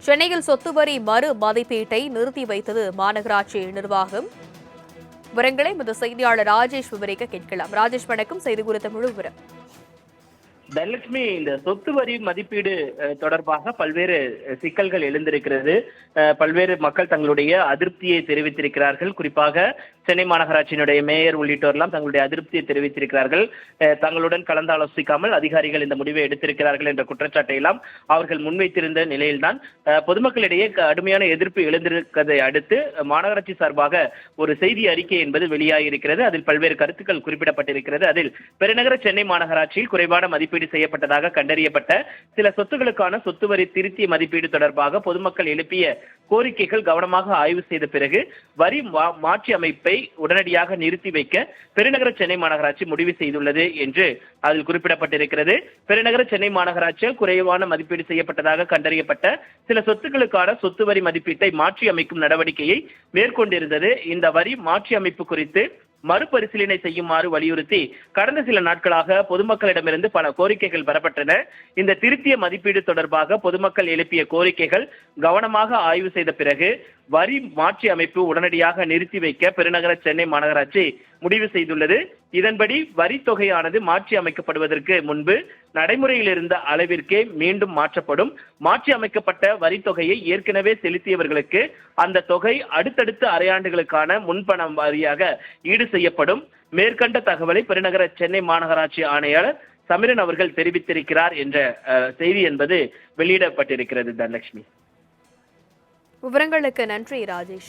சென்னையில் சொத்து வரி மறு மதிப்பீட்டை நிறுத்தி வைத்தது மாநகராட்சி நிர்வாகம். விவரங்களை இந்த செய்தியாளர் ராஜேஷ் விவரிக்க கேட்கலாம். ராஜேஷ், வணக்கம். செய்தி குறித்த முழு விவரம். தனலட்சுமி, இந்த சொத்து வரி மதிப்பீடு தொடர்பாக பல்வேறு சிக்கல்கள் எழுந்திருக்கிறது. பல்வேறு மக்கள் தங்களுடைய அதிருப்தியை தெரிவித்திருக்கிறார்கள். குறிப்பாக சென்னை மாநகராட்சியினுடைய மேயர் உள்ளிட்டோரெல்லாம் தங்களுடைய அதிருப்தியை தெரிவித்திருக்கிறார்கள். தங்களுடன் கலந்தாலோசிக்காமல் அதிகாரிகள் இந்த முடிவை எடுத்திருக்கிறார்கள் என்ற குற்றச்சாட்டை எல்லாம் அவர்கள் முன்வைத்திருந்த நிலையில்தான் பொதுமக்களிடையே கடுமையான எதிர்ப்பு எழுந்திருப்பதை அடுத்து மாநகராட்சி சார்பாக ஒரு செய்தி அறிக்கை என்பது வெளியாகியிருக்கிறது. அதில் பல்வேறு கருத்துக்கள் குறிப்பிடப்பட்டிருக்கிறது. அதில் பெருநகர சென்னை மாநகராட்சியில் குறைவான மதிப்பீடு செய்யப்பட்டதாக கண்டறியப்பட்ட சில சொத்துக்களுக்கான சொத்து வரி திருத்திய மதிப்பீடு தொடர்பாக பொதுமக்கள் எழுப்பிய கோரிக்கைகள் கவனமாக ஆய்வு செய்த பிறகு வரி மாற்றி அமைப்பை உடனடியாக நிறுத்தி வைக்க பெருநகர சென்னை மாநகராட்சி முடிவு செய்துள்ளது என்று அதில் குறிப்பிடப்பட்டிருக்கிறது. பெருநகர சென்னை மாநகராட்சியால் குறைவான மதிப்பீடு செய்யப்பட்டதாக கண்டறியப்பட்ட சில சொத்துக்களுக்கான சொத்து வரி மதிப்பீட்டை மாற்றி அமைக்கும் நடவடிக்கையை மேற்கொண்டிருந்தது. இந்த வரி மாற்றி அமைப்பு குறித்து மறுபரிசீலனை செய்யுமாறு வலியுறுத்தி கடந்த சில நாட்களாக பொதுமக்களிடமிருந்து பல கோரிக்கைகள் பெறப்பட்டன. இந்த திருத்திய மதிப்பீடு தொடர்பாக பொதுமக்கள் எழுப்பிய கோரிக்கைகள் கவனமாக ஆய்வு செய்த பிறகு வரி மாற்றி அமைப்பு உடனடியாக நிறுத்தி வைக்க பெருநகர சென்னை மாநகராட்சி முடிவு செய்துள்ளது. இதன்படி வரி தொகையானது மாற்றி அமைக்கப்படுவதற்கு முன்பு நடைமுறையில் இருந்த அளவிற்கே மீண்டும் மாற்றப்படும். மாற்றி அமைக்கப்பட்ட வரி தொகையை ஏற்கனவே செலுத்தியவர்களுக்கு அந்த தொகை அடுத்தடுத்த அரையாண்டுகளுக்கான முன்பணம் வாரியாக ஈடு செய்யப்படும். மேற்கண்ட தகவலை பெருநகர சென்னை மாநகராட்சி ஆணையாளர் சமிரன் அவர்கள் தெரிவித்திருக்கிறார் என்ற செய்தி என்பது வெளியிடப்பட்டிருக்கிறது. தனலட்சுமி, விவரங்களுக்கு நன்றி ராஜேஷ்.